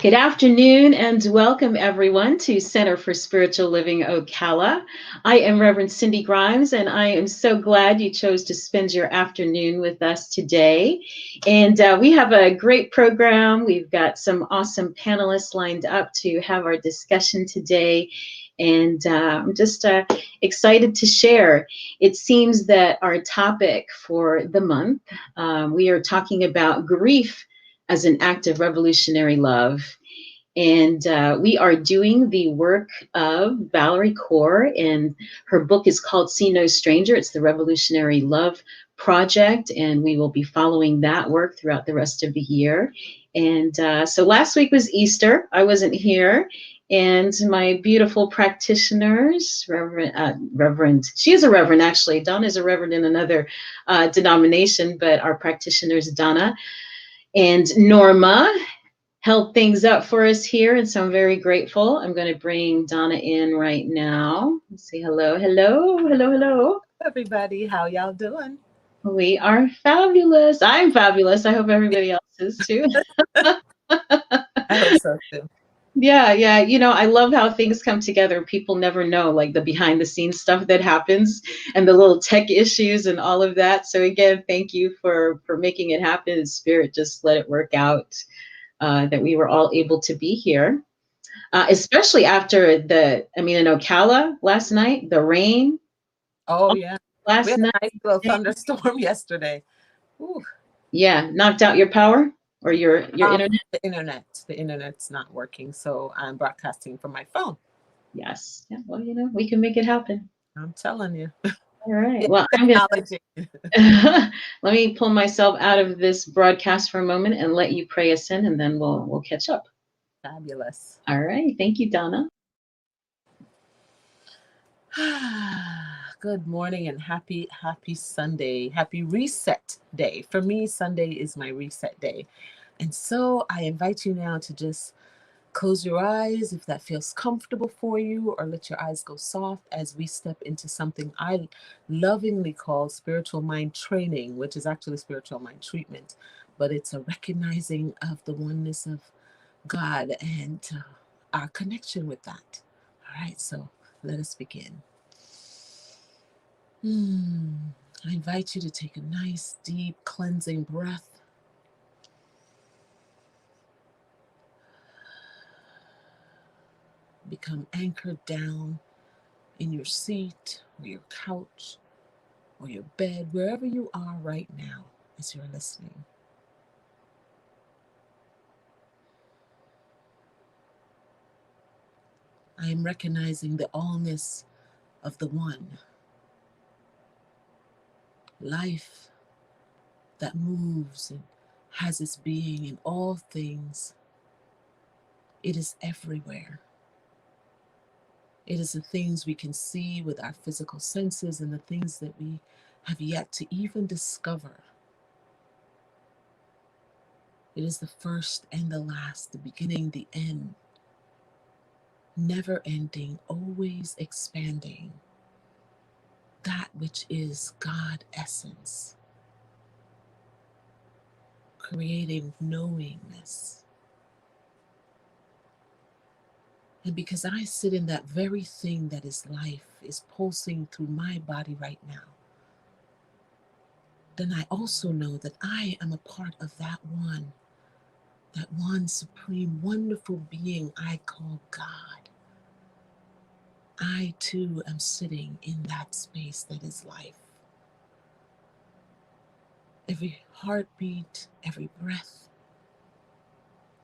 Good afternoon and welcome everyone to Center for Spiritual Living Ocala. I am Reverend Cindy Grimes and I am so glad you chose to spend your afternoon with us today. And we have a great program. We've got some awesome panelists lined up to have our discussion today. And I'm just excited to share. It seems that our topic for the month, we are talking about grief as an act of revolutionary love. And we are doing the work of Valerie Kaur, and her book is called See No Stranger. It's the Revolutionary Love Project, and we will be following that work throughout the rest of the year. And so last week was Easter. I wasn't here. And my beautiful practitioners, Reverend, she is a Reverend actually. Donna is a Reverend in another denomination, but our practitioners, Donna and Norma, held things up for us here, and so I'm very grateful. I'm going to bring Donna in right now. Let's say hello, hello, hello, hello. Everybody, how y'all doing? We are fabulous. I'm fabulous. I hope everybody else is too. I hope so too. Yeah. I love how things come together. People never know, like the behind the scenes stuff that happens and the little tech issues and all of that. So again, thank you for making it happen. And Spirit just let it work out. That we were all able to be here, especially after in Ocala last night, the rain. Oh yeah, we Last had night. a nice little thunderstorm yesterday. Ooh. Yeah, knocked out your power or your internet. The internet's not working, so I'm broadcasting from my phone. Yes. Yeah, well, we can make it happen. I'm telling you. All right. Yeah, Well, I'm going technology. to let me pull myself out of this broadcast for a moment and let you pray us in, and then we'll catch up. Fabulous. All right. Thank you, Donna. Good morning and happy Sunday. Happy reset day. For me, Sunday is my reset day. And so I invite you now to just close your eyes if that feels comfortable for you, or let your eyes go soft as we step into something I lovingly call spiritual mind training, which is actually spiritual mind treatment, but it's a recognizing of the oneness of God and our connection with that. All right, so let us begin. I invite you to take a nice, deep, cleansing breath. Become anchored down in your seat or your couch or your bed, wherever you are right now as you're listening. I am recognizing the allness of the one. Life that moves and has its being in all things. It is everywhere. It is the things we can see with our physical senses and the things that we have yet to even discover. It is the first and the last, the beginning, the end. Never ending, always expanding. That which is God essence. Creating knowingness. And because I sit in that very thing that is life, is pulsing through my body right now, then I also know that I am a part of that one supreme, wonderful being I call God. I too am sitting in that space that is life. Every heartbeat, every breath,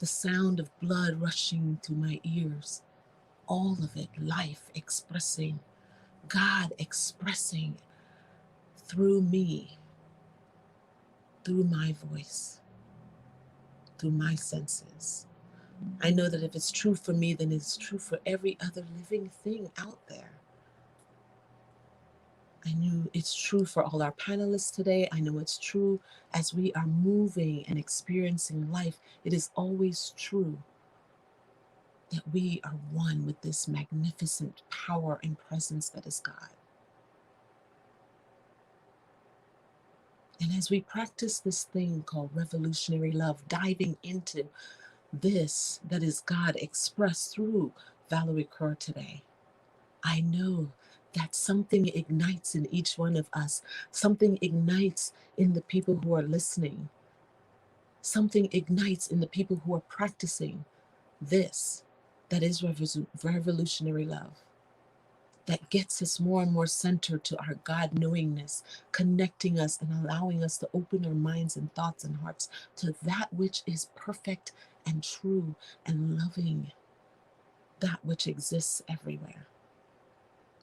the sound of blood rushing through my ears, all of it life expressing, God expressing through me, through my voice, through my senses. I know that if it's true for me, then it's true for every other living thing out there. I knew it's true for all our panelists today. I know it's true as we are moving and experiencing life. It is always true that we are one with this magnificent power and presence that is God. And as we practice this thing called revolutionary love, diving into this that is God expressed through Valerie Kerr today. I know that something ignites in each one of us, something ignites in the people who are listening, something ignites in the people who are practicing this that is revolutionary love, that gets us more and more centered to our God knowingness, connecting us and allowing us to open our minds and thoughts and hearts to that which is perfect and true and loving, that which exists everywhere.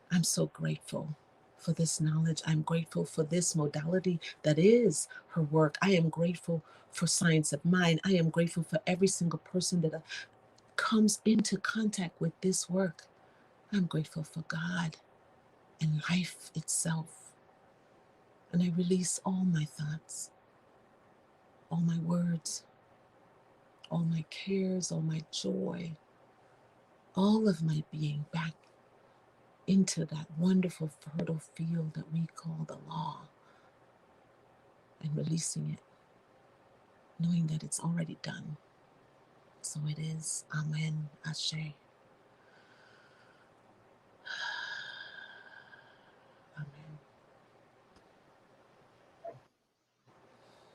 I'm so grateful for this knowledge. I'm grateful for this modality that is her work. I am grateful for Science of Mind. I am grateful for every single person that comes into contact with this work. I'm grateful for God and life itself. And I release all my thoughts, all my words, all my cares, all my joy, all of my being back into that wonderful fertile field that we call the law, and releasing it, knowing that it's already done. So it is. Amen. Ashe. Amen.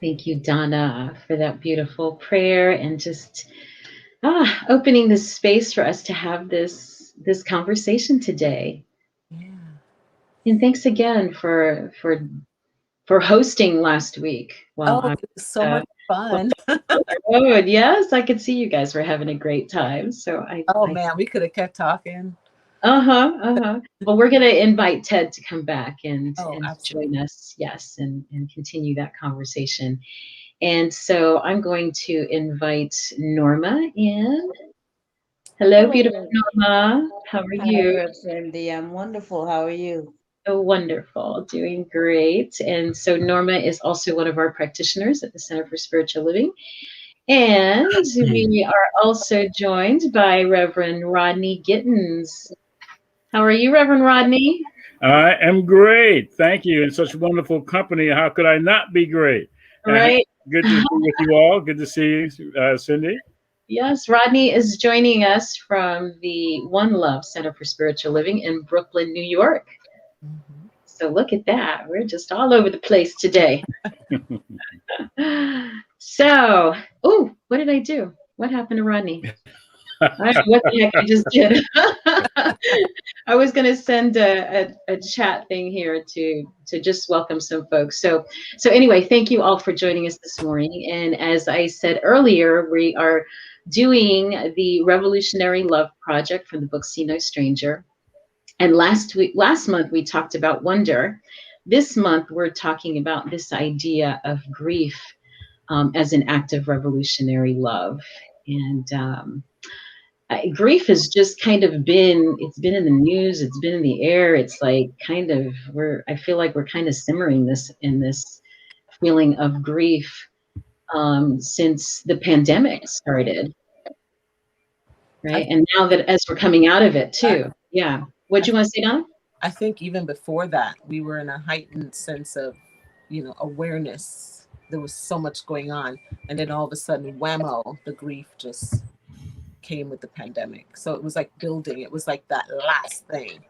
Thank you, Donna, for that beautiful prayer and just opening this space for us to have this conversation today. Yeah. And thanks again for hosting last week while Oh, I it was so was much fun. on the road. Yes, I could see you guys were having a great time. So Oh man, we could have kept talking. Well, we're going to invite Ted to come back Oh, and join absolutely. us. Yes, and continue that conversation. And so I'm going to invite Norma in. Hello, beautiful Hello. Norma. How are Hi, you? Reb Cindy. I'm wonderful. How are you? Oh, wonderful. Doing great. And so Norma is also one of our practitioners at the Center for Spiritual Living. And we are also joined by Reverend Rodney Gittens. How are you, Reverend Rodney? I am great. Thank you. In such wonderful company. How could I not be great? Right. Good to be with you all. Good to see you, Cindy. Yes, Rodney is joining us from the One Love Center for Spiritual Living in Brooklyn, New York. Mhm. So look at that. We're just all over the place today. So, oh, what did I do? What happened to Rodney? I don't know what the heck I just did. I was going to send a chat thing here to just welcome some folks. So anyway, thank you all for joining us this morning. And as I said earlier, we are doing the Revolutionary Love Project from the book See No Stranger. And last month we talked about wonder. This month we're talking about this idea of grief as an act of revolutionary love. And grief has just kind of it's been in the news, it's been in the air. It's like I feel like we're kind of simmering in this feeling of grief since the pandemic started, I right? And now that as we're coming out of it I, too. Yeah. What I do you want to say, Donna? I think even before that, we were in a heightened sense of, awareness. There was so much going on, and then all of a sudden, whammo, the grief just came with the pandemic. So it was like building. It was like that last thing.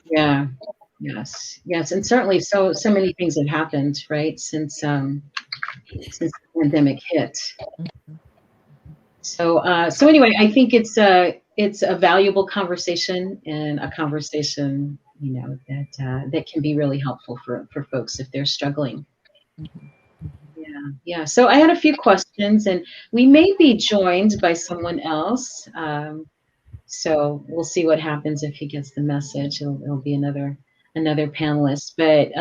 Yeah. Yes. And certainly so many things have happened, right, since the pandemic hit. Mhm. So anyway, I think it's a valuable conversation and a conversation that can be really helpful for folks if they're struggling. Mhm. Yeah. So I had a few questions, and we may be joined by someone else. So we'll see what happens if he gets the message. It'll be another panelist. But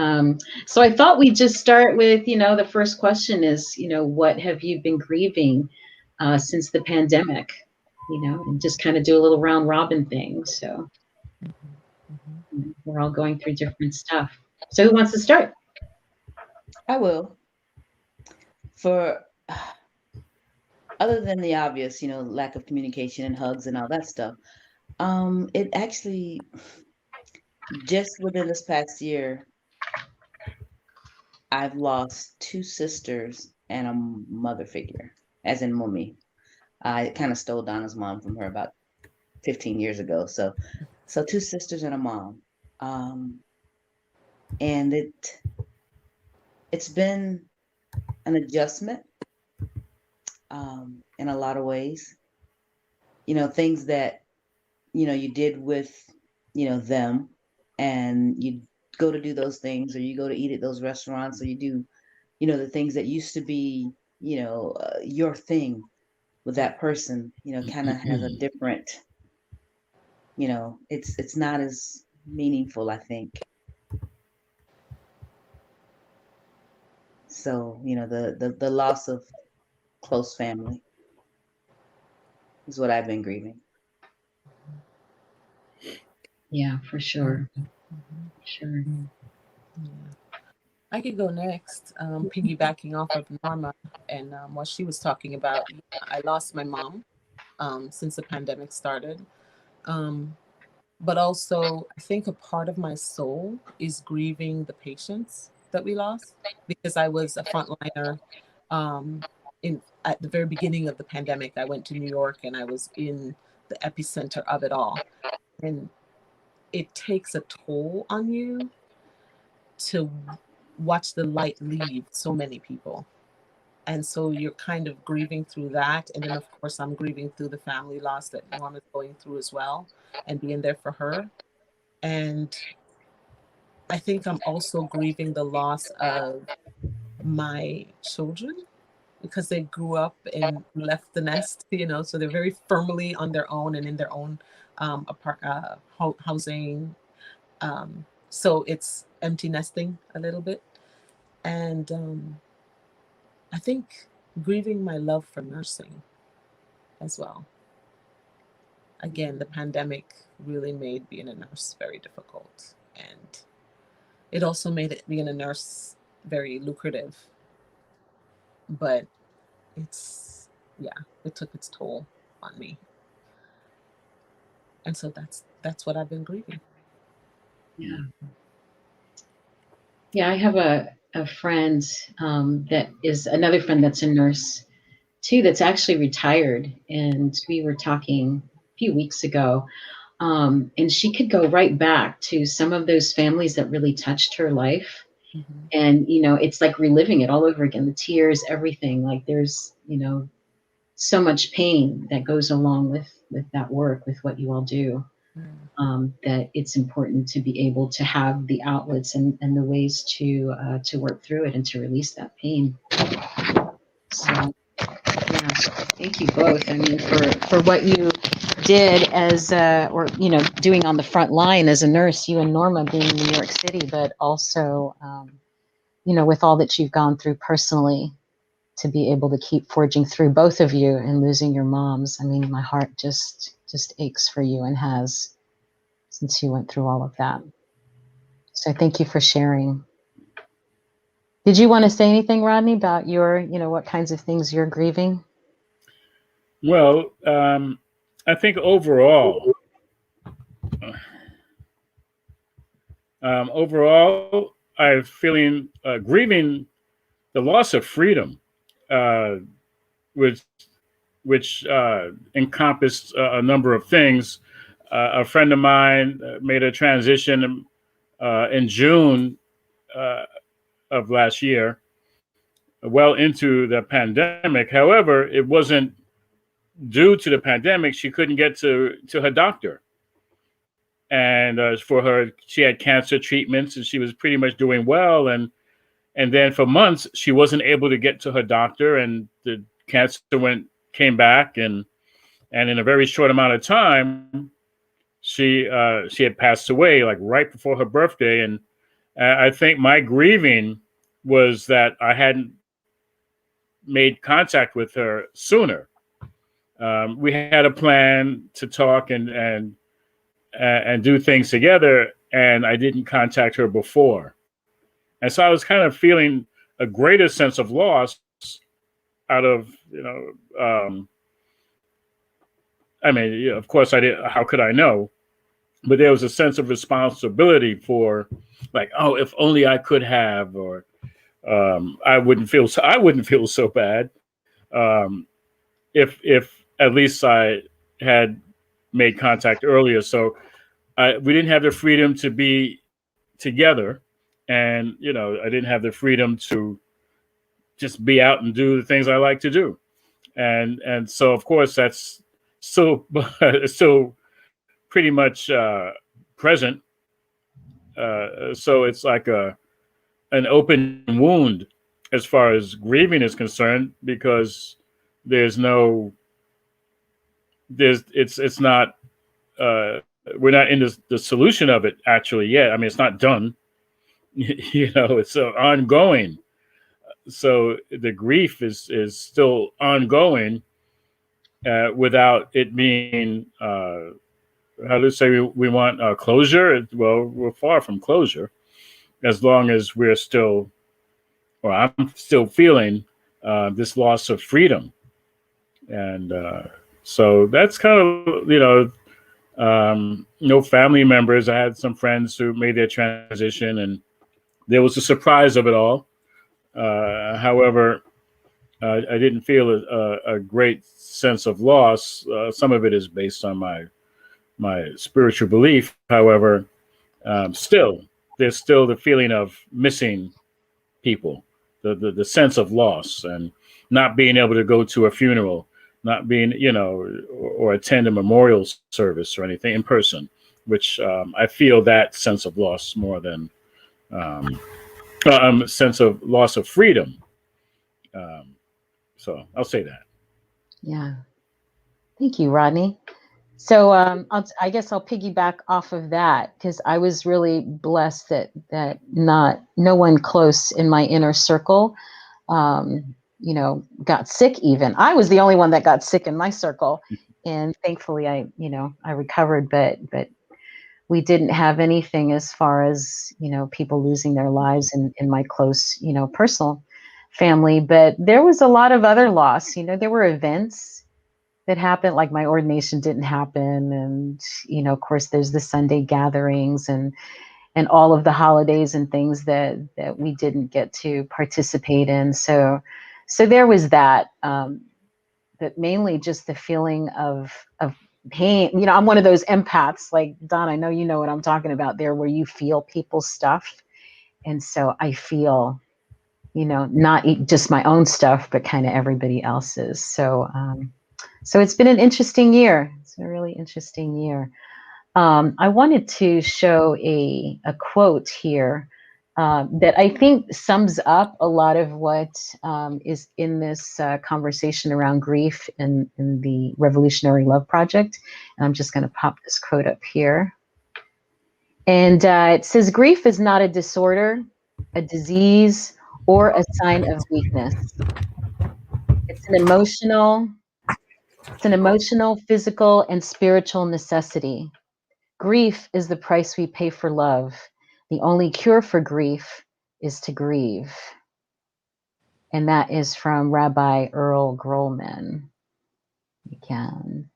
so I thought we'd just start with the first question is what have you been grieving since the pandemic? And just kind of do a little round robin thing. So Mhm. Mhm. we're all going through different stuff. So who wants to start? I will. For other than the obvious, lack of communication and hugs and all that stuff, it actually just within this past year, I've lost two sisters and a mother figure. as in Mummy. I kind of stole Donna's mom from her about 15 years ago. So 2 sisters and a mom. And it's been an adjustment in a lot of ways. Things that, you did with, them, and you go to do those things, or you go to eat at those restaurants, or you do, the things that used to be, your thing with that person, kind of has a different, it's not as meaningful, I think. So, the loss of close family is what I've been grieving. Yeah, for sure. Sure. Yeah. I could go next, piggybacking off of Norma and what she was talking about. I lost my mom since the pandemic started. But also, I think a part of my soul is grieving the patients that we lost, because I was a frontliner at the very beginning of the pandemic. I went to New York and I was in the epicenter of it all. And it takes a toll on you to watch the light leave so many people. And so you're kind of grieving through that. And then, of course, I'm grieving through the family loss that Norm is going through as well, and being there for her. And I think I'm also grieving the loss of my children, because they grew up and left the nest, so they're very firmly on their own and in their own housing. So it's empty nesting a little bit. And I think grieving my love for nursing as well. Again, the pandemic really made being a nurse very difficult. And it also made it, being a nurse, very lucrative. But it took its toll on me. And so that's what I've been grieving. Yeah. Yeah, I have a friend that is another friend that's a nurse too, that's actually retired. And we were talking a few weeks ago. And she could go right back to some of those families that really touched her life. Mm-hmm. And, it's like reliving it all over again, the tears, everything. Like there's, so much pain that goes along with that work, with what you all do. That it's important to be able to have the outlets and the ways to work through it and to release that pain. So, yeah, thank you both. I mean, for what you did as, doing on the front line as a nurse, you and Norma being in New York City, but also, with all that you've gone through personally, to be able to keep forging through, both of you, and losing your moms. I mean, my heart just aches for you, and has since you went through all of that. So thank you for sharing. Did you want to say anything, Rodney, about your, what kinds of things you're grieving? Well, I think overall, I'm feeling grieving the loss of freedom, which encompassed a number of things. A friend of mine made a transition in June of last year, well into the pandemic. However, it wasn't due to the pandemic. She couldn't get to her doctor. And for her, she had cancer treatments, and she was pretty much doing well. And then for months, she wasn't able to get to her doctor, and the cancer came back, and in a very short amount of time, she had passed away, like right before her birthday. And I think my grieving was that I hadn't made contact with her sooner. We had a plan to talk and do things together, and I didn't contact her before. And so I was kind of feeling a greater sense of loss out of, of course I did. How could I know? But there was a sense of responsibility for, like, oh, if only I could have, or I wouldn't feel so bad. if at least I had made contact earlier. So we didn't have the freedom to be together, and I didn't have the freedom to just be out and do the things I like to do. And so of course that's still still pretty much present. So it's like an open wound as far as grieving is concerned, because there's no it's not we're not in the solution of it actually yet. I mean, it's not done. It's ongoing. So the grief is still ongoing, without it being how to say we want closure. Well, we're far from closure, as long as we're still, or I'm still feeling this loss of freedom. And so that's kind of, no family members. I had some friends who made their transition, and there was a surprise of it all. However, I didn't feel a great sense of loss. Some of it is based on my spiritual belief. However, still, there's still the feeling of missing people, the sense of loss, and not being able to go to a funeral, not being, or attend a memorial service or anything in person, which I feel that sense of loss more than sense of loss of freedom. So I'll say that. Yeah. Thank you, Rodney. So I guess I'll piggyback off of that, because I was really blessed that no one close in my inner circle, got sick. Even I was the only one that got sick in my circle, and thankfully I recovered. But we didn't have anything as far as people losing their lives in my close personal family. But there was a lot of other loss. There were events that happened, like my ordination didn't happen, and of course there's the Sunday gatherings and all of the holidays and things that we didn't get to participate in. So there was that, but mainly just the feeling of pain. I'm one of those empaths, like Don, I know you know what I'm talking about there, where you feel people's stuff. And so I feel, not just my own stuff, but kind of everybody else's. So it's been an interesting year. It's a really interesting year. I wanted to show a quote here that I think sums up a lot of what is in this conversation around grief in the Revolutionary Love Project. And I'm just going to pop this quote up here. And it says, "Grief is not a disorder, a disease, or a sign of weakness. It's an emotional, physical, and spiritual necessity. Grief is the price we pay for love. The only cure for grief is to grieve." And that is from Rabbi Earl Grollman. Again.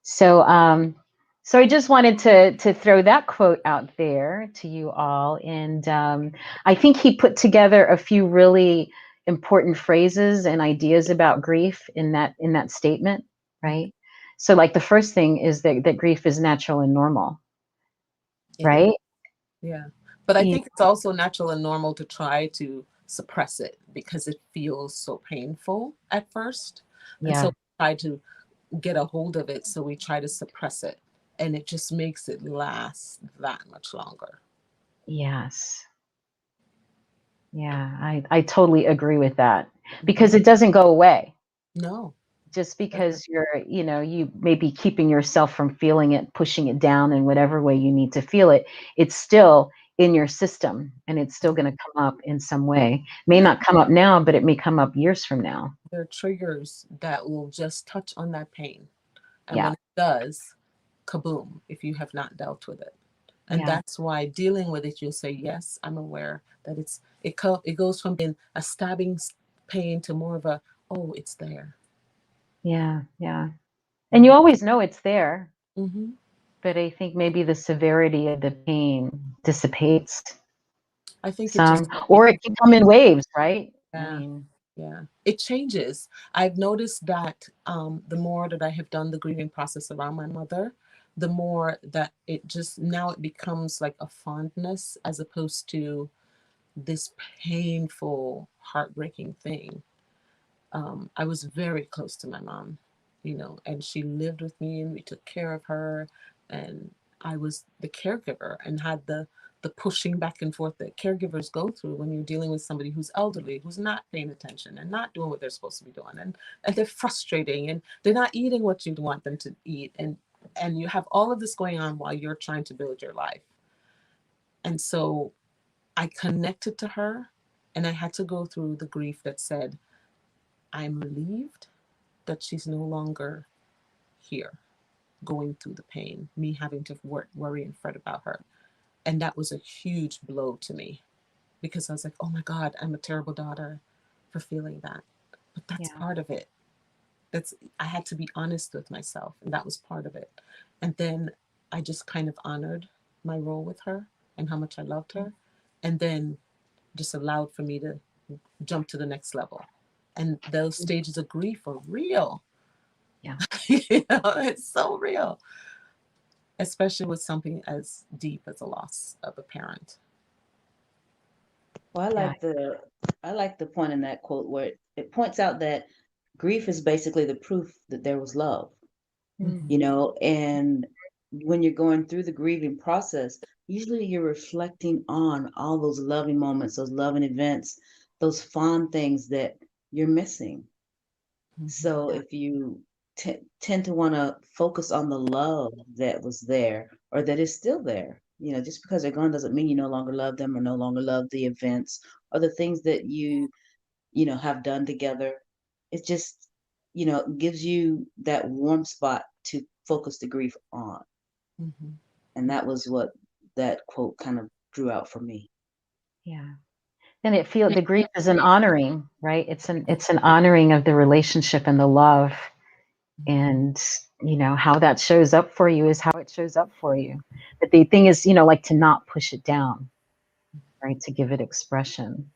So I just wanted to throw that quote out there to you all. And I think he put together a few really important phrases and ideas about grief in that statement, right? So like the first thing is that grief is natural and normal, right? Yeah. But I think it's also natural and normal to try to suppress it because it feels so painful at first. And so we try to get a hold of it. So we try to suppress it, and it just makes it last that much longer. Yes. Yeah, I totally agree with that, because it doesn't go away. No. Just because you may be keeping yourself from feeling it, pushing it down in whatever way you need to feel it, it's still in your system, and it's still going to come up in some way. May not come up now, but it may come up years from now. There are triggers that will just touch on that pain. And when it does, kaboom, if you have not dealt with it. And that's why dealing with it, you'll say, yes, I'm aware that it goes from being a stabbing pain to more of a, oh, it's there. Yeah. And you always know it's there. Mm-hmm. But I think maybe the severity of the pain dissipates. I think or it can come in waves, right? Yeah. Yeah, it changes. I've noticed that the more that I have done the grieving process around my mother, the more that it just now it becomes like a fondness as opposed to this painful, heartbreaking thing. I was very close to my mom, and she lived with me and we took care of her. And I was the caregiver and had the pushing back and forth that caregivers go through when you're dealing with somebody who's elderly, who's not paying attention and not doing what they're supposed to be doing. And they're frustrating and they're not eating what you want them to eat. And you have all of this going on while you're trying to build your life. And so I connected to her and I had to go through the grief that said, I'm relieved that she's no longer here, going through the pain, me having to worry and fret about her. And that was a huge blow to me because I was like, oh my God, I'm a terrible daughter for feeling that. But that's part of it. I had to be honest with myself, and that was part of it. And then I just kind of honored my role with her and how much I loved her, and then just allowed for me to jump to the next level. And those stages of grief are real. Yeah. It's so real, especially with something as deep as a loss of a parent. Well, I like the point in that quote where it points out that grief is basically the proof that there was love, and when you're going through the grieving process, usually you're reflecting on all those loving moments, those loving events, those fond things that you're missing. So if you tend to want to focus on the love that was there or that is still there, just because they're gone doesn't mean you no longer love them or no longer love the events or the things that you have done together. It just, gives you that warm spot to focus the grief on. Mm-hmm. And that was what that quote kind of drew out for me. Yeah. And the grief is an honoring, right? It's an honoring of the relationship and the love. And how that shows up for you is how it shows up for you. But the thing is, like to not push it down, right? To give it expression.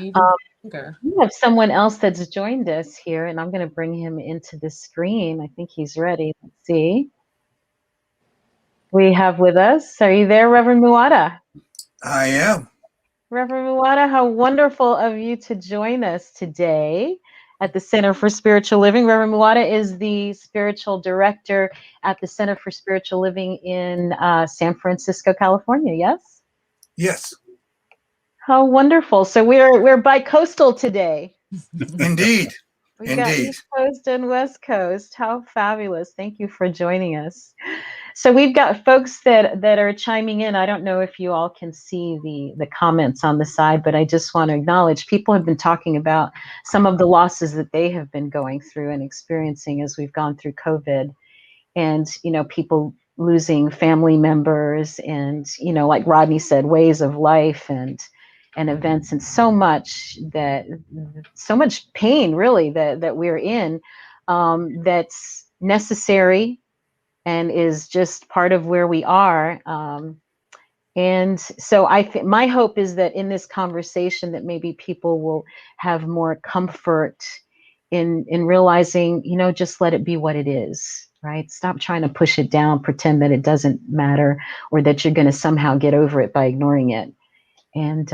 Even longer. We have someone else that's joined us here, and I'm going to bring him into the screen. I think he's ready. Let's see. We have with us, are you there, Reverend Muada? I am. Reverend Muada, how wonderful of you to join us today at the Center for Spiritual Living. Reverend Muada is the spiritual director at the Center for Spiritual Living in San Francisco, California. Yes? Yes. How wonderful. So we're bi-coastal today. Indeed. We got East Coast and West Coast. How fabulous. Thank you for joining us. So we've got folks that are chiming in. I don't know if you all can see the comments on the side, but I just want to acknowledge people have been talking about some of the losses that they have been going through and experiencing as we've gone through COVID. And, people losing family members and, like Rodney said, ways of life and events and so much pain really that we're in, that's necessary and is just part of where we are. And so my hope is that in this conversation that maybe people will have more comfort in realizing, just let it be what it is, right? Stop trying to push it down, pretend that it doesn't matter or that you're going to somehow get over it by ignoring it. And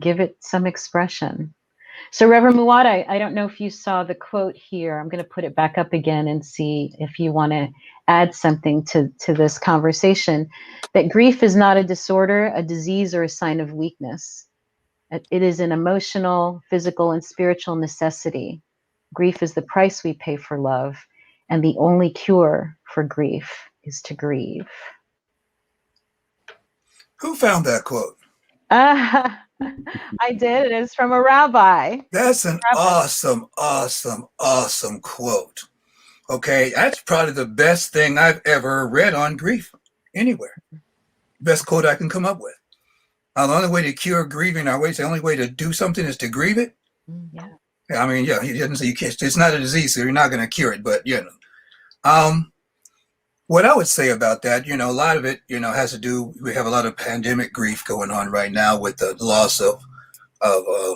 give it some expression. So Reverend Muada, I don't know if you saw the quote here. I'm going to put it back up again and see if you want to add something to this conversation. That grief is not a disorder, a disease, or a sign of weakness. It is an emotional, physical, and spiritual necessity. Grief is the price we pay for love, and the only cure for grief is to grieve. Who found that quote? I did. It is from a rabbi. That's an awesome, awesome, awesome quote. Okay, that's probably the best thing I've ever read on grief anywhere. Best quote I can come up with. The only way to cure grieving, the only way to do something is to grieve it. Yeah. I mean, yeah, he didn't say you can't. It's not a disease, so you're not going to cure it. But what I would say about that, a lot of it, has to do. We have a lot of pandemic grief going on right now with the loss of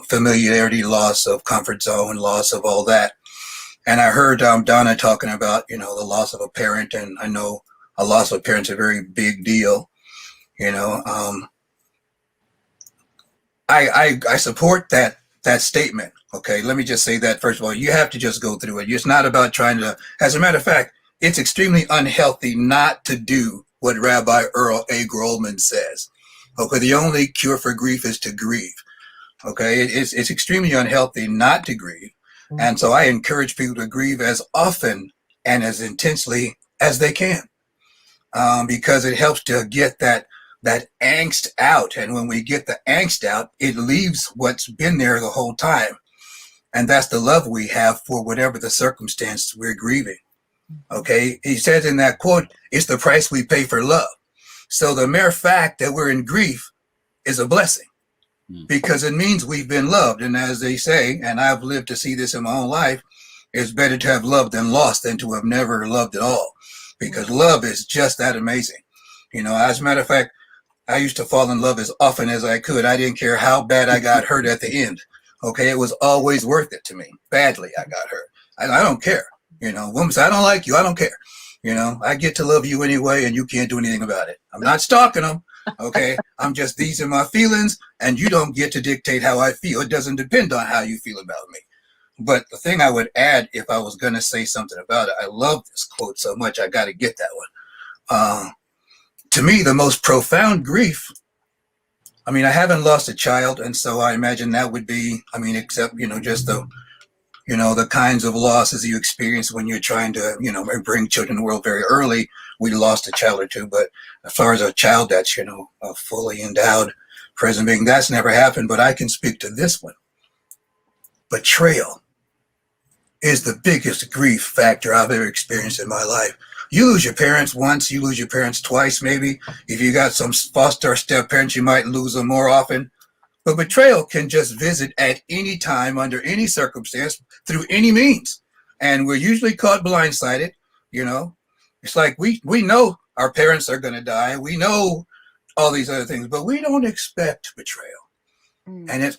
familiarity, loss of comfort zone, loss of all that. And I heard Donna talking about, the loss of a parent, and I know a loss of a parent's a very big deal. I support that statement. Okay, let me just say that first of all, you have to just go through it. It's not about trying to. As a matter of fact, it's extremely unhealthy not to do what Rabbi Earl A. Grollman says. Okay, the only cure for grief is to grieve. Okay, it's extremely unhealthy not to grieve, and so I encourage people to grieve as often and as intensely as they can, because it helps to get that angst out. And when we get the angst out, it leaves what's been there the whole time. And that's the love we have for whatever the circumstance we're grieving. Okay. He says in that quote, it's the price we pay for love. So the mere fact that we're in grief is a blessing, because it means we've been loved. And as they say, and I've lived to see this in my own life, it's better to have loved than lost than to have never loved at all, because love is just that amazing. As a matter of fact, I used to fall in love as often as I could. I didn't care how bad I got hurt at the end. Okay, it was always worth it to me. Badly I got hurt. I don't care. Women say, I don't like you. I don't care. I get to love you anyway, and you can't do anything about it. I'm not stalking them. Okay, these are my feelings, and you don't get to dictate how I feel. It doesn't depend on how you feel about me. But the thing I would add, if I was going to say something about it, I love this quote so much, I got to get that one. To me, the most profound grief, I haven't lost a child, and so I imagine that would be, except, just the kinds of losses you experience when you're trying to, bring children to the world very early. We lost a child or two, but as far as a child that's, a fully endowed present being, that's never happened. But I can speak to this one. Betrayal is the biggest grief factor I've ever experienced in my life. You lose your parents once, you lose your parents twice, maybe. If you got some foster or step parents, you might lose them more often. But betrayal can just visit at any time, under any circumstance, through any means. And we're usually caught blindsided. It's like we know our parents are going to die. We know all these other things, but we don't expect betrayal. And it's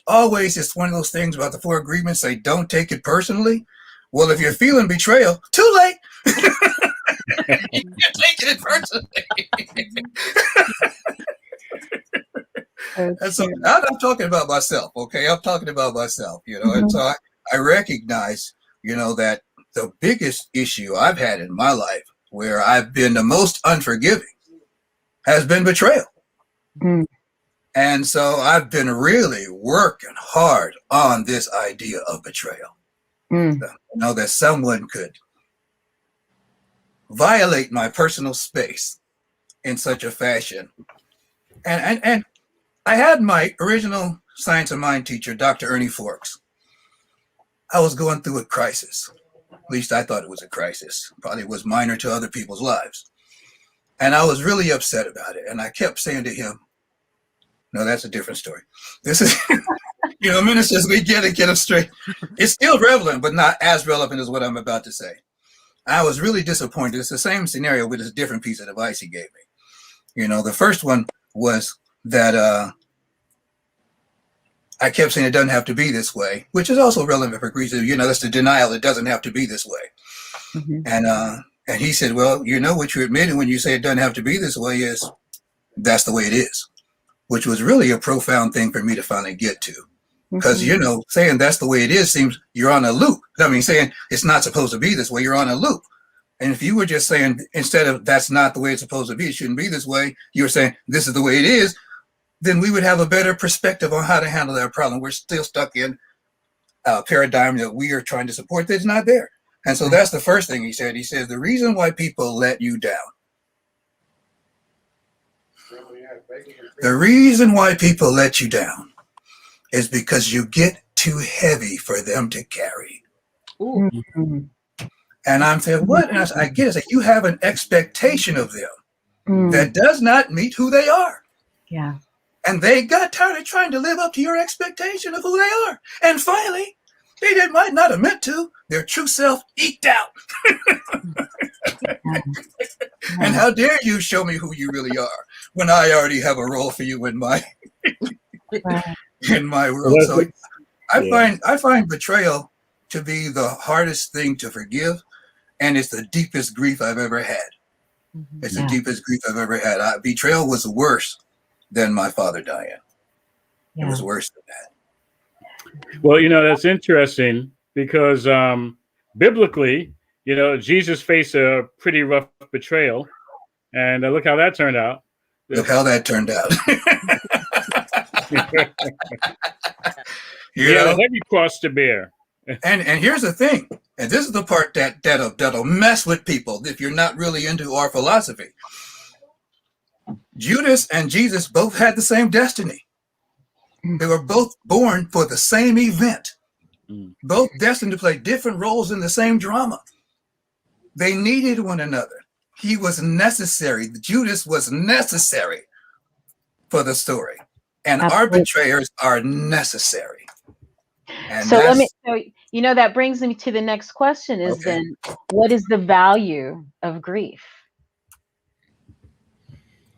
one of those things about the four agreements, say, don't take it personally. Well, if you're feeling betrayal, too late. You're taking it personally. And so I'm not talking about myself, okay? I'm talking about myself, and so I recognize, that the biggest issue I've had in my life, where I've been the most unforgiving, has been betrayal. And so I've been really working hard on this idea of betrayal. That someone could violate my personal space in such a fashion. And I had my original Science of Mind teacher, Dr. Ernie Forks. I was going through a crisis. At least I thought it was a crisis. Probably was minor to other people's lives. And I was really upset about it. And I kept saying to him, no, that's a different story. This is, ministers, we get them straight. It's still relevant, but not as relevant as what I'm about to say. I was really disappointed. It's the same scenario with a different piece of advice he gave me. The first one was that I kept saying it doesn't have to be this way, which is also relevant for grief. That's the denial. It doesn't have to be this way. And he said, well, what you're admitting when you say it doesn't have to be this way is that's the way it is, which was really a profound thing for me to finally get to. Because, saying that's the way it is seems you're on a loop. Saying it's not supposed to be this way, you're on a loop. And if you were just saying, instead of that's not the way it's supposed to be, it shouldn't be this way, you're saying this is the way it is, then we would have a better perspective on how to handle that problem. We're still stuck in a paradigm that we are trying to support that's not there. And so that's the first thing he said. He says, the reason why people let you down, the reason why people let you down is because you get too heavy for them to carry. Ooh. And I'm saying, what? And I get it. It's like you have an expectation of them that does not meet who they are. Yeah. And they got tired of trying to live up to your expectation of who they are. And finally, they might not have meant to. Their true self eked out. And how dare you show me who you really are when I already have a role for you in my... in my Well, world. So yeah. I find betrayal to be the hardest thing to forgive, and it's the deepest grief I've ever had. Mhm. It's the Yeah. deepest grief I've ever had. Betrayal was worse than my father dying. It Yeah. was worse than that. Well, that's interesting because biblically, Jesus faced a pretty rough betrayal, and look how that turned out. Look how that turned out. He had a heavy cross to bear. And here's the thing, and this is the part that'll mess with people if you're not really into our philosophy. Judas and Jesus both had the same destiny. They were both born for the same event, both destined to play different roles in the same drama. They needed one another. He was necessary. Judas was necessary for the story, and our betrayers are necessary. And so that brings me to the next question is Okay. then, what is the value of grief?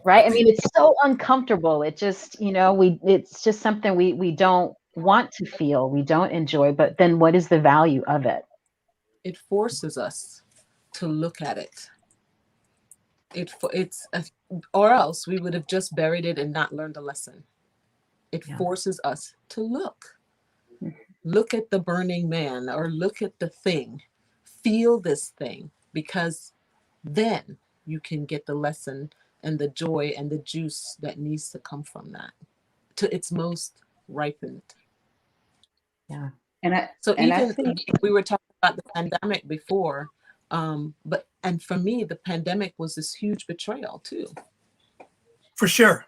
Right? I mean, it's so uncomfortable. It just, it's just something we don't want to feel, we don't enjoy, but then what is the value of it? It forces us to look at it. Or else we would have just buried it and not learned a lesson. It forces us to look at the burning man, or look at the thing, feel this thing, because then you can get the lesson and the joy and the juice that needs to come from that to its most ripened. Yeah. And I think we were talking about the pandemic before, and for me, the pandemic was this huge betrayal too. For sure.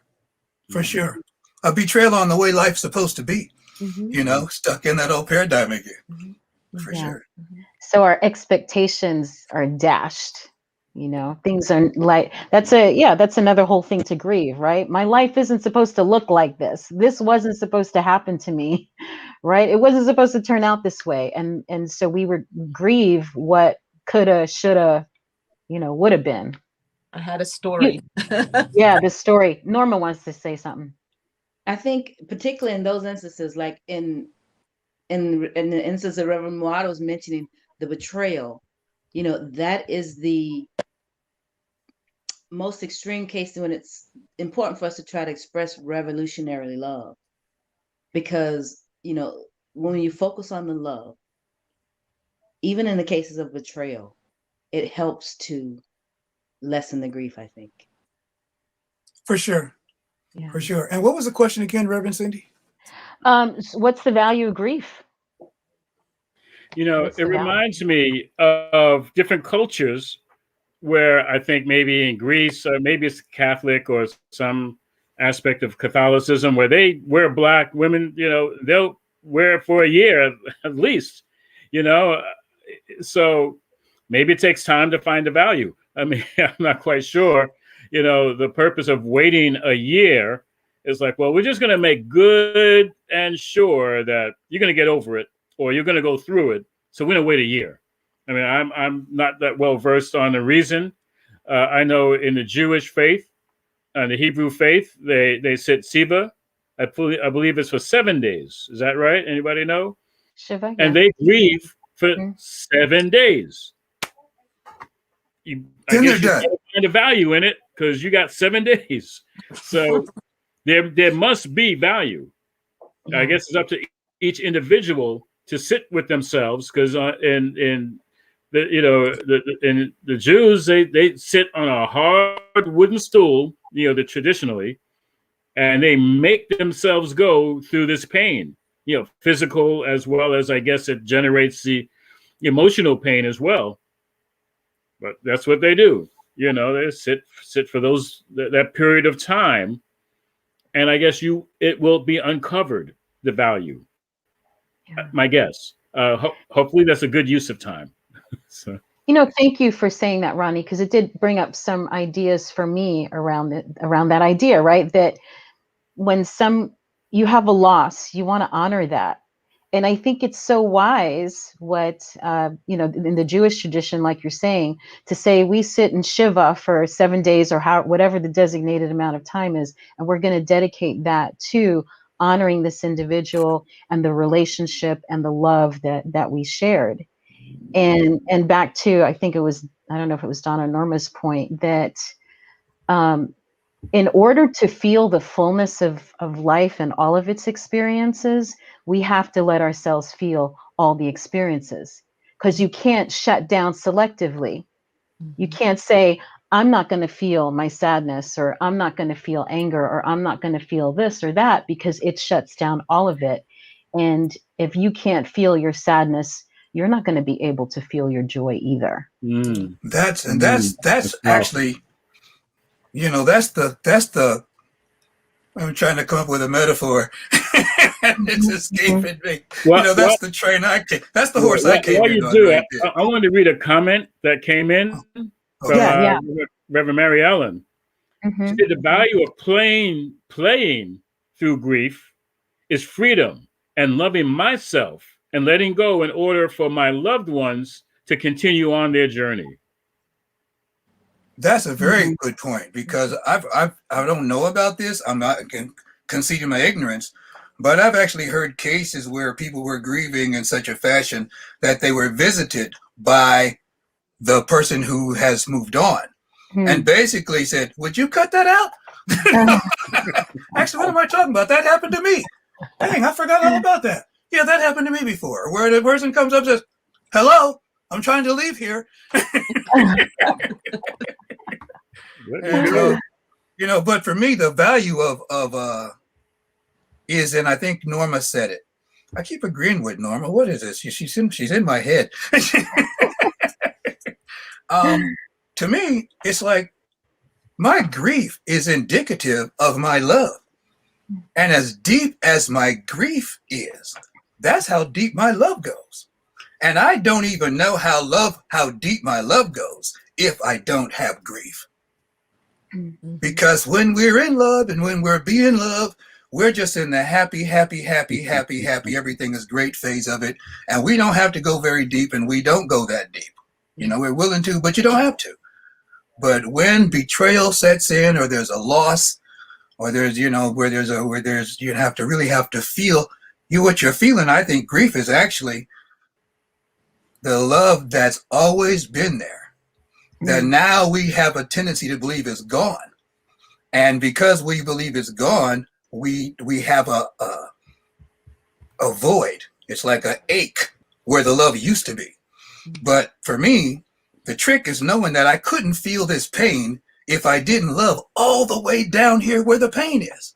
A betrayal on the way life's supposed to be. Mm-hmm. Stuck in that old paradigm again. Mm-hmm. For sure. So our expectations are dashed. Things are like, that's another whole thing to grieve, right? My life isn't supposed to look like this. This wasn't supposed to happen to me, right? It wasn't supposed to turn out this way. And so we would grieve what coulda, shoulda, would have been. I had a story. Yeah, the story. Norma wants to say something. I think particularly in those instances, like in the instance of Reverend Muad was mentioning, the betrayal, that is the most extreme case when it's important for us to try to express revolutionary love. Because, when you focus on the love, even in the cases of betrayal, it helps to lessen the grief, I think. For sure. Yeah. For sure. And what was the question again, Reverend Cindy? What's the value of grief? It reminds me of different cultures where I think maybe in Greece, or maybe it's Catholic or some aspect of Catholicism, where they wear black women, they'll wear it for a year at least, so maybe it takes time to find the value. I mean, I'm not quite sure, the purpose of waiting a year is like, well, we're just going to make good and sure that you're going to get over it, or you're going to go through it. So we're going to wait a year. I mean, I'm not that well versed on the reason. I know in the Jewish faith and the Hebrew faith, they sit Siva. I believe it's for 7 days. Is that right? Anybody know? Shiva, and they grieve for 7 days. I guess you gotta find a value in it because you got 7 days. So there must be value. I guess it's up to each individual to sit with themselves, because in the Jews, they sit on a hard wooden stool, traditionally, and they make themselves go through this pain, physical, as well as, I guess, it generates the emotional pain as well. But that's what they do. They sit for that period of time, and I guess it will be uncovered, the value. My guess. Hopefully, that's a good use of time. So. Thank you for saying that, Ronnie, because it did bring up some ideas for me around that idea, right? That when you have a loss, you want to honor that. And I think it's so wise what, in the Jewish tradition, like you're saying, to say we sit in Shiva for 7 days or whatever the designated amount of time is, and we're going to dedicate that to honoring this individual and the relationship and the love that we shared. And back to, I think it was, I don't know if it was Donna or Norma's point, that in order to feel the fullness of life and all of its experiences, we have to let ourselves feel all the experiences, because you can't shut down selectively. You can't say, I'm not going to feel my sadness, or I'm not going to feel anger, or I'm not going to feel this or that, because it shuts down all of it. And if you can't feel your sadness, you're not going to be able to feel your joy either. That's actually, that's the I'm trying to come up with a metaphor. It's escaping me. That's the train I came. That's the horse I came in on. Right there. I wanted to read a comment that came in from Reverend Mary Ellen. She said the value of playing through grief is freedom and loving myself and letting go in order for my loved ones to continue on their journey. That's a very good point, because I don't know about this. I'm not conceding my ignorance, but I've actually heard cases where people were grieving in such a fashion that they were visited by the person who has moved on and basically said, would you cut that out? Actually, what am I talking about? That happened to me. Dang, I forgot all about that. Yeah, that happened to me before, where the person comes up and says, hello, I'm trying to leave here. And, but for me, the value of is, and I think Norma said it. I keep agreeing with Norma. What is this? She's in my head. To me, it's like my grief is indicative of my love. And as deep as my grief is, that's how deep my love goes. And I don't even know how deep my love goes if I don't have grief. Because when we're in love and when we're being loved, we're just in the happy, everything is great phase of it. And we don't have to go very deep, and we don't go that deep. We're willing to, but you don't have to. But when betrayal sets in, or there's a loss, or there's, where you have to feel what you're feeling. I think grief is actually the love that's always been there, that now we have a tendency to believe is gone. And because we believe it's gone, we have a void. It's like an ache where the love used to be. But for me, the trick is knowing that I couldn't feel this pain if I didn't love all the way down here where the pain is.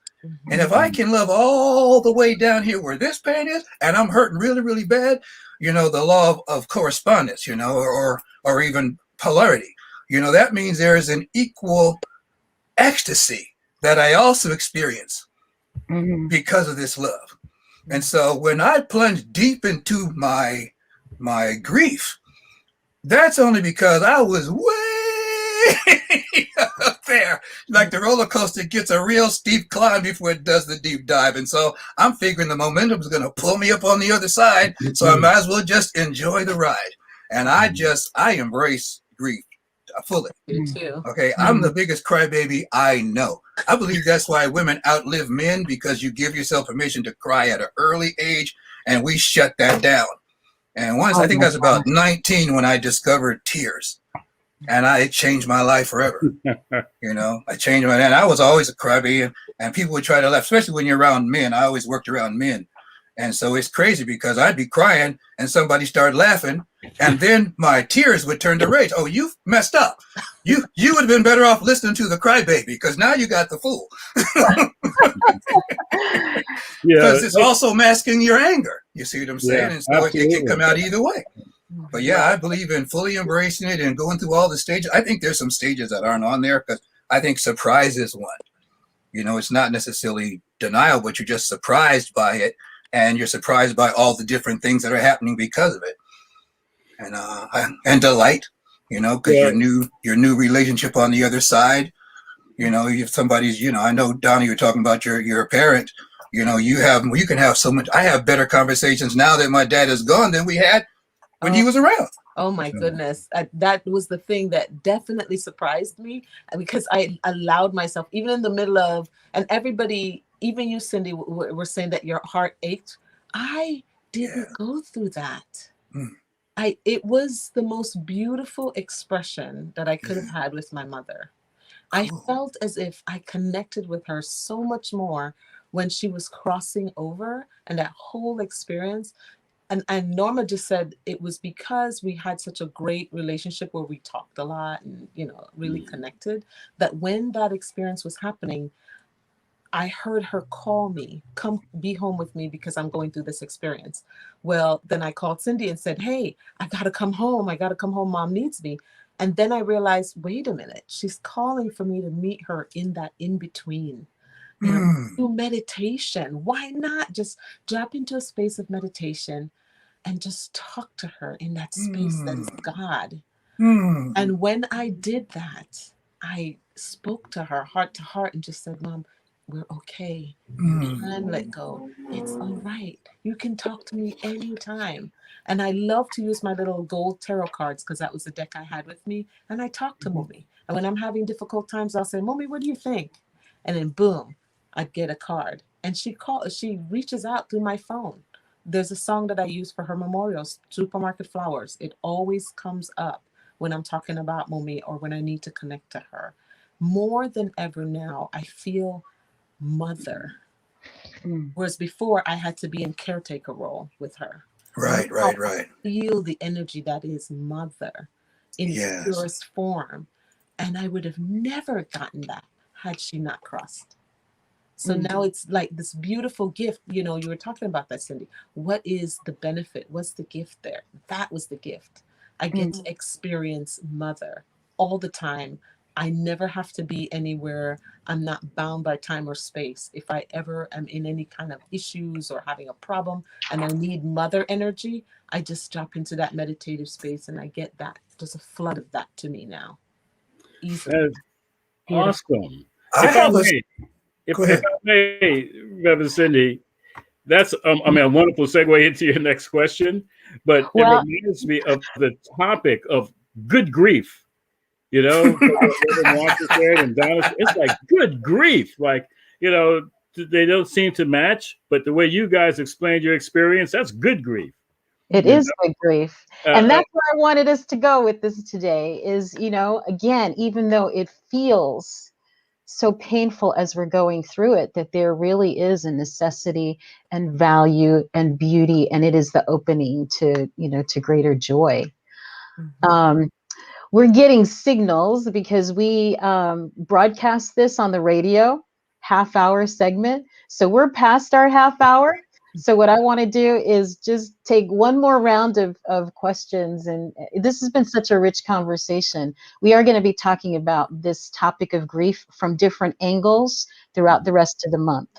And if I can love all the way down here where this pain is, and I'm hurting really, really bad, the law of correspondence, or even polarity, that means there is an equal ecstasy that I also experience because of this love. And so when I plunge deep into my grief, that's only because I was way up there. Like the roller coaster gets a real steep climb before it does the deep dive. And so I'm figuring the momentum is going to pull me up on the other side. So I might as well just enjoy the ride. And I embrace grief fully. You too. Okay, I'm the biggest crybaby I know. I believe that's why women outlive men, because you give yourself permission to cry at an early age, and we shut that down. And once, I think I was about 19 when I discovered tears, and it changed my life forever. I changed and I was always a crybaby, and people would try to laugh, especially when you're around men. I always worked around men. And so it's crazy because I'd be crying and somebody started laughing, and then my tears would turn to rage. Oh, you messed up. You would have been better off listening to the crybaby, because now you got the fool. Because it's also masking your anger. You see what I'm saying? And so it can come out either way. But I believe in fully embracing it and going through all the stages. I think there's some stages that aren't on there, because I think surprise is one. It's not necessarily denial, but you're just surprised by it. And you're surprised by all the different things that are happening because of it, and delight, because your new relationship on the other side, if somebody's, I know Donnie, you're talking about your parent, you can have so much. I have better conversations now that my dad is gone than we had when he was around. Oh my goodness. That was the thing that definitely surprised me, because I allowed myself, even in the middle of, and everybody even you, Cindy, were saying that your heart ached. I Yeah. didn't go through that. Mm. It was the most beautiful expression that I could have Yeah. had with my mother. I Cool. felt as if I connected with her so much more when she was crossing over, and that whole experience. And Norma just said it was because we had such a great relationship where we talked a lot and, really connected, that when that experience was happening, I heard her call me, come be home with me because I'm going through this experience. Well, then I called Cindy and said, hey, I got to come home. I got to come home. Mom needs me. And then I realized, wait a minute, she's calling for me to meet her in that in between, Mm. through meditation. Why not just drop into a space of meditation and just talk to her in that space that is Mm. God? Mm. And when I did that, I spoke to her heart to heart and just said, Mom, we're okay. You Mm. can let go. It's all right. You can talk to me anytime. And I love to use my little gold tarot cards because that was the deck I had with me. And I talk to Mommy. And when I'm having difficult times, I'll say, Mommy, what do you think? And then boom, I'd get a card. And she reaches out through my phone. There's a song that I use for her memorials, Supermarket Flowers. It always comes up when I'm talking about Mommy or when I need to connect to her. More than ever now, I feel mother. Mm. Whereas before, I had to be in caretaker role with her. Right, Now right, I right. feel the energy that is mother in its Yes. purest form. And I would have never gotten that had she not crossed. So Mm. now it's like this beautiful gift. You were talking about that, Cindy. What is the benefit? What's the gift there? That was the gift. I get Mm. to experience mother all the time. I never have to be anywhere. I'm not bound by time or space. If I ever am in any kind of issues or having a problem and I need mother energy, I just drop into that meditative space and I get that. There's a flood of that to me now, easily. That's Beautiful. awesome. I If I have a. may, Go if ahead. I may, Reverend Cindy, that's I mean a wonderful segue into your next question, but it Well, reminds me of the topic of good grief. From what Reverend Walker said and Donna, it's like good grief. Like they don't seem to match, but the way you guys explained your experience, that's good grief. it You is good grief. know, And that's where I wanted us to go with this today is, again, even though it feels so painful as we're going through it, that there really is a necessity and value and beauty, and it is the opening to greater joy. Mhm. Um, we're getting signals because we broadcast this on the radio, half-hour segment. So we're past our half hour. So what I want to do is just take one more round of questions. And this has been such a rich conversation. We are going to be talking about this topic of grief from different angles throughout the rest of the month.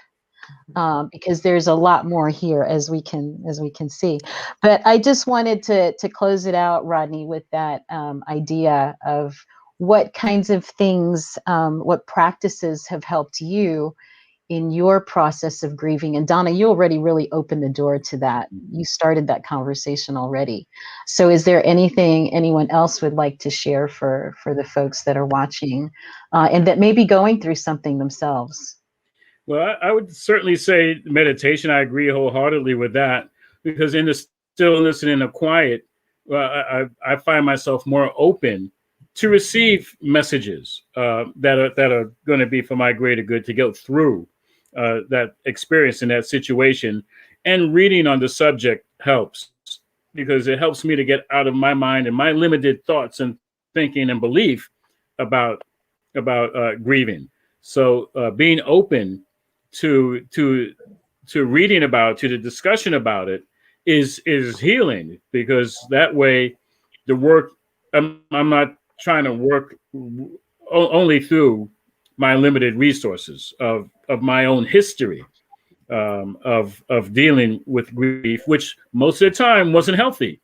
Because there's a lot more here as we can see. But I just wanted to close it out, Rodney, with that idea of what kinds of things, what practices have helped you in your process of grieving. And Donna, you already really opened the door to that. You started that conversation already. So is there anything anyone else would like to share for the folks that are watching and that may be going through something themselves? well, I would certainly say meditation. I agree wholeheartedly with that because in the stillness and in the quiet, I find myself more open to receive messages that are going to be for my greater good to go through that experience in that situation. And reading on the subject helps because it helps me to get out of my mind and my limited thoughts and thinking and belief about grieving. So being open to reading about to the discussion about it is healing because that way the work I'm not trying to work only through my limited resources of my own history of dealing with grief, which most of the time wasn't healthy.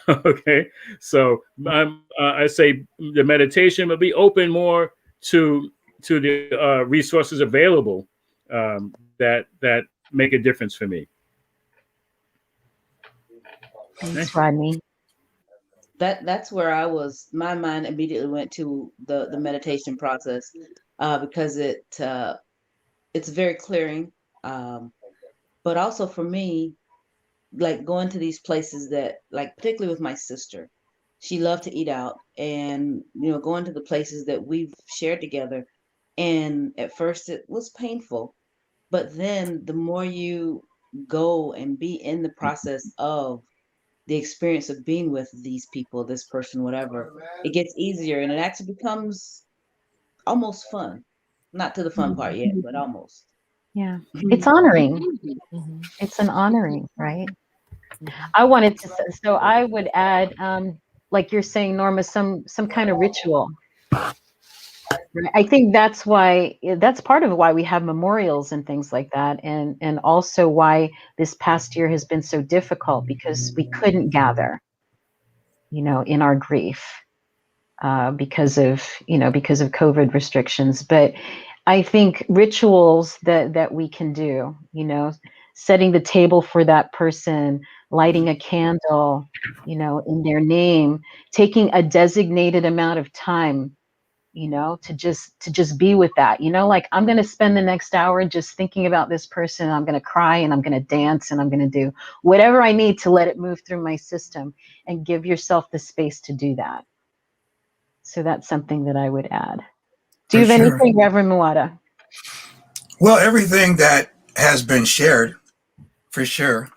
Okay, so I say the meditation will be open more to the resources available that make a difference for me. Okay. Thanks, Rodney. That's where my mind immediately went to the meditation process, because it's very clearing. But also for me, like going to these places that, like particularly with my sister, she loved to eat out, and going to the places that we've shared together. And at first it was painful, but then the more you go and be in the process of the experience of being with these people, this person, whatever, it gets easier and it actually becomes almost fun. Not to the fun part yet, but almost. Yeah. It's honoring. It's an honoring, right? I wanted to, so I would add, like you're saying, Norma, some kind of ritual. Right? I think that's part of why we have memorials and things like that, and also why this past year has been so difficult, because we couldn't gather, in our grief, because of COVID restrictions. But I think rituals that we can do, setting the table for that person, lighting a candle, in their name, taking a designated amount of time, to just be with that, like, I'm going to spend the next hour just thinking about this person. I'm going to cry and I'm going to dance and I'm going to do whatever I need to let it move through my system, and give yourself the space to do that. So that's something that I would add. Do you For have sure. anything, Reverend Muada? Well, everything that has been shared, for sure.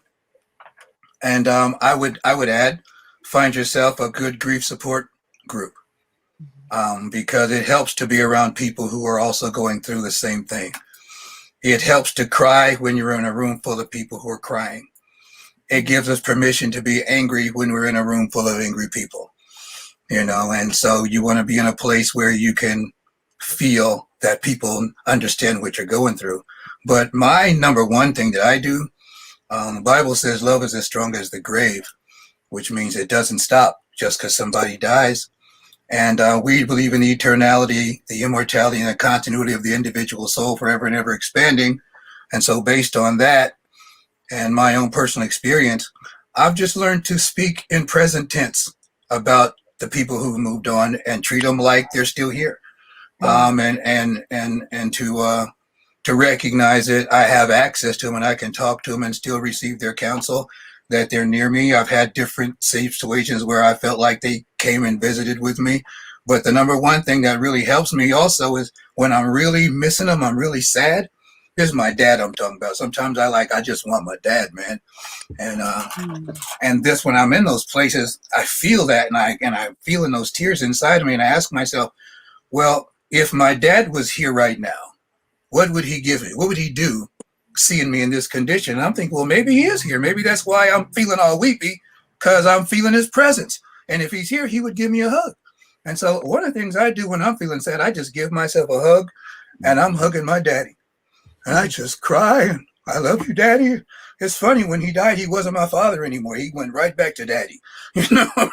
And I would add, find yourself a good grief support group, because it helps to be around people who are also going through the same thing. It helps to cry when you're in a room full of people who are crying. It gives us permission to be angry when we're in a room full of angry people, and so you want to be in a place where you can feel that people understand what you're going through. But my number one thing that I do, the Bible says love is as strong as the grave, which means it doesn't stop just because somebody dies. And we believe in the eternality, the immortality, and the continuity of the individual soul forever and ever expanding. And so based on that and my own personal experience, I've just learned to speak in present tense about the people who've moved on and treat them like they're still here. And to recognize it, I have access to them and I can talk to them and still receive their counsel, that they're near me. I've had different situations where I felt like they came and visited with me. But the number one thing that really helps me also is when I'm really missing them, I'm really sad. This is my dad I'm talking about. Sometimes I just want my dad, man. And this, when I'm in those places, I feel that, and I'm feeling those tears inside of me, and I ask myself, well, if my dad was here right now, what would he give me? What would he do seeing me in this condition? And I'm thinking, well, maybe he is here. Maybe that's why I'm feeling all weepy, because I'm feeling his presence. And if he's here, he would give me a hug. And so one of the things I do when I'm feeling sad, I just give myself a hug, and I'm hugging my daddy. And I just cry, and I love you, daddy. It's funny, when he died, he wasn't my father anymore. He went right back to daddy,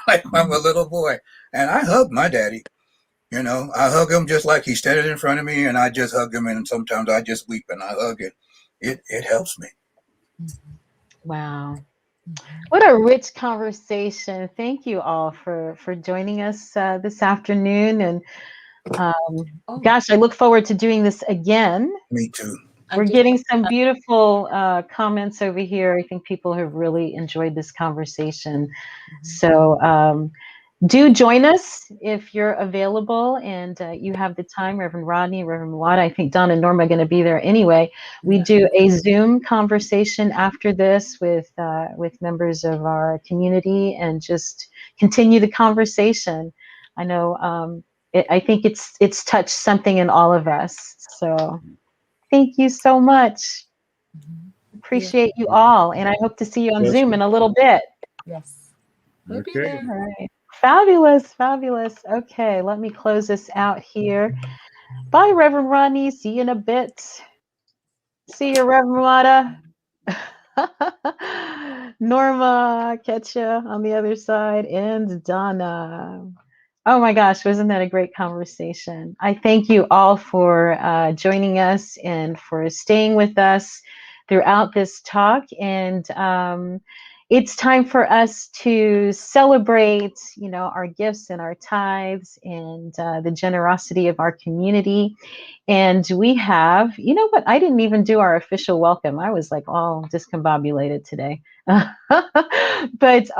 like I'm a little boy. And I hug my daddy. I hug him just like he's standing in front of me, and I just hug him, and sometimes I just weep and I hug it. It helps me. Wow. What a rich conversation. Thank you all for joining us this afternoon. And gosh, I look forward to doing this again. Me too. We're getting some beautiful comments over here. I think people have really enjoyed this conversation. So do join us if you're available and you have the time. Reverend Rodney, Reverend Muada, I think Don and Norma are going to be there anyway. We do a Zoom conversation after this with members of our community, and just continue the conversation. I know I think it's touched something in all of us. So thank you so much. Appreciate you all, and I hope to see you on Zoom in a little bit. Yes. Okay. All right. Fabulous, fabulous. Okay, let me close this out here. Bye, Reverend Rodney. See you in a bit. See you, Reverend Wada. Norma, catch you on the other side, and Donna. Oh my gosh, wasn't that a great conversation? I thank you all for joining us and for staying with us throughout this talk. And it's time for us to celebrate, our gifts and our tithes and the generosity of our community. And we have, you know what? I didn't even do our official welcome. I was like all discombobulated today. But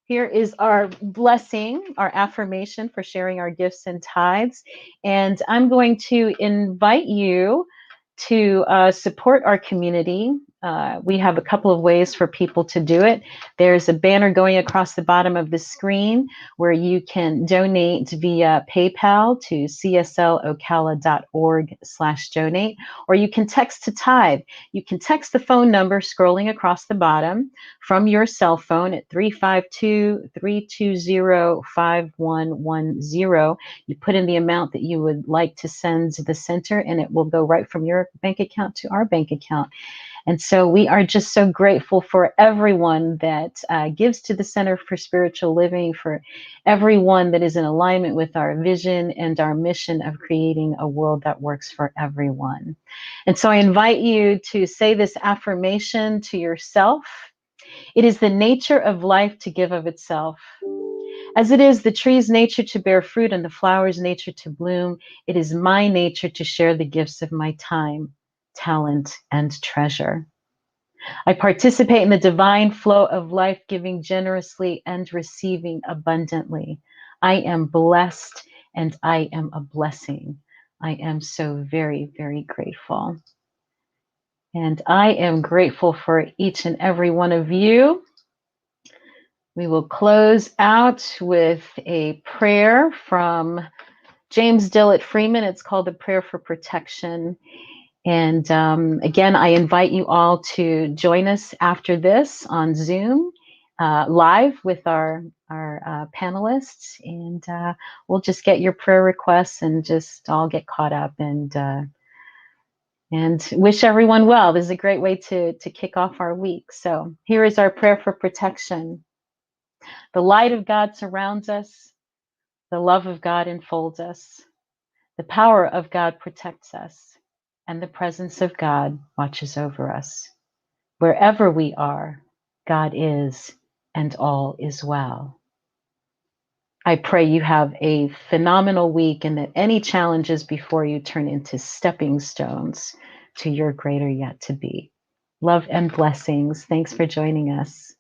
here is our blessing, our affirmation for sharing our gifts and tithes. And I'm going to invite you to support our community. We have a couple of ways for people to do it. There's a banner going across the bottom of the screen where you can donate via PayPal to cslocala.org/donate, or you can text to tithe. You can text the phone number scrolling across the bottom from your cell phone at 352-320-5110. You put in the amount that you would like to send to the center, and it will go right from your bank account to our bank account. And so we are just so grateful for everyone that gives to the Center for Spiritual Living, for everyone that is in alignment with our vision and our mission of creating a world that works for everyone. And so I invite you to say this affirmation to yourself. It is the nature of life to give of itself. As it is the tree's nature to bear fruit and the flower's nature to bloom, it is my nature to share the gifts of my time, talent, and treasure. I participate in the divine flow of life, giving generously and receiving abundantly. I am blessed and I am a blessing. I am so very, very grateful. And I am grateful for each and every one of you. We will close out with a prayer from James Dillett Freeman. It's called the Prayer for Protection. And again, I invite you all to join us after this on Zoom, live with our panelists. And we'll just get your prayer requests and just all get caught up and wish everyone well. This is a great way to kick off our week. So here is our prayer for protection. The light of God surrounds us. The love of God enfolds us. The power of God protects us. And the presence of God watches over us. Wherever we are, God is, and all is well. I pray you have a phenomenal week and that any challenges before you turn into stepping stones to your greater yet to be. Love and blessings. Thanks for joining us.